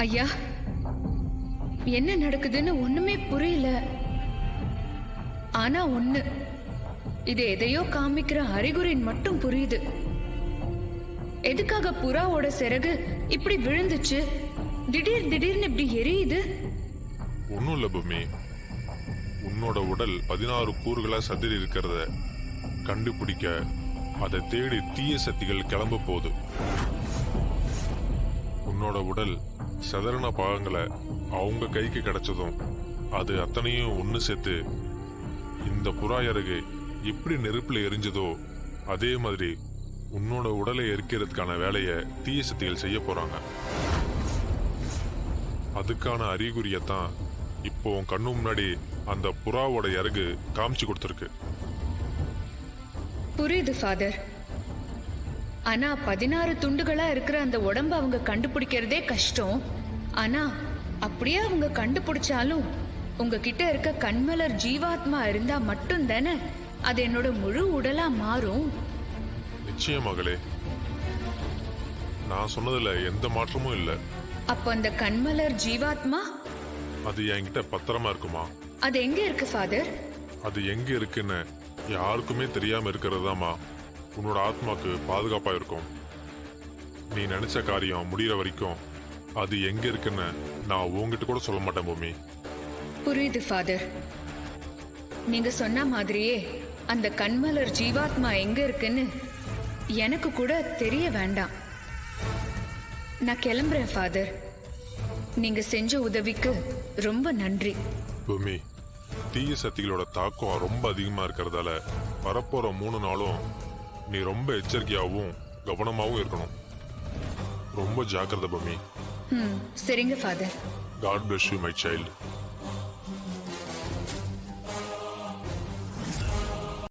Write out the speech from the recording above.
ஐயா, என்ன நடக்குதுன்னு ஒண்ணுமே புரியல. ஆனா ஒண்ணு, இது எதையோ காமிக்கிற அறிகுறின் மட்டும் புரியுது. எதுக்காக புறாவோட சிறகு இப்படி விழுந்துச்சு, திடீர்னு இப்படி எரியுது? ஒன்னும் இல்ல பூமி, உன்னோட உடல் 16 கூறுகளா சதிரி இருக்கிறத கண்டுபிடிக்க அதை தேடி தீய சக்திகள் கிளம்ப போகுது. உன்னோட உடல் சதரண பாகங்களை அவங்க கைக்கு கிடைச்சதும் அது அத்தனையும் ஒண்ணு சேர்த்து இந்த புறா இறகு எப்படி நெருப்புல எரிஞ்சதோ அதே மாதிரி உன்னோட உடலை எரிக்கிறதுக்கான வேலையை தீய சக்திகள் செய்ய போறாங்க. அதுக்கான அறிகுறியத்தான் இப்போ கண்ணு முன்னாடி அந்த புறாவோட இறகு காமிச்சு கொடுத்துருக்கு. புரியுது ஃபாதர். ஆனா 16 துண்டுகளா இருக்கிற அந்த உடம்ப அவங்க கண்டுபிடிக்கிறதே கஷ்டம். ஆனா அப்படியே அவங்க கண்டுபிடிச்சாலும் உங்ககிட்ட இருக்க கண்மலர் ஜீவாத்மா இருந்தா மட்டும் தானே அது என்னோட முழு உடலா மாறும். நிச்சயமாகலே, நான் சொன்னதுல எந்த மாற்றமும் இல்ல. அப்ப அந்த கண்மலர் ஜீவாத்மா அது என்கிட்ட பத்திரமா இருக்குமா? அது எங்க இருக்கு ஃபாதர்? அது எங்க இருக்குன்னு யாருக்குமே தெரியாம இருக்கிறதுதாமா உன்னோட ஆத்மாக்கு பாதுகாப்பா இருக்கும். நீ நினைச்ச காரியம் முடிகிற வரைக்கும் அது எங்க இருக்குன்னு நான் உங்ககிட்ட கூட சொல்ல மாட்டேன் பூமி. புரியுது ஃபாதர். நீங்க சொன்ன மாதிரியே அந்த கண்மலர் ஜீவாத்மா எங்க இருக்குன்னு எனக்கு கூட தெரிய வேண்டாம். நான் கிளம்புறேன் ஃபாதர். நீங்க செஞ்ச உதவிக்கு ரொம்ப நன்றி. பூமி, தீய சக்திகளோட தாக்கம் ரொம்ப அதிகமா இருக்கிறதால வரப்போற 3 நாளும் நீ ரொம்ப எச்சரிக்கையாகவும் கவனமாகவும் இருக்கணும். ரொம்ப ஜாக்கிரதை பூமி. சரிங்க father. God bless you, my child.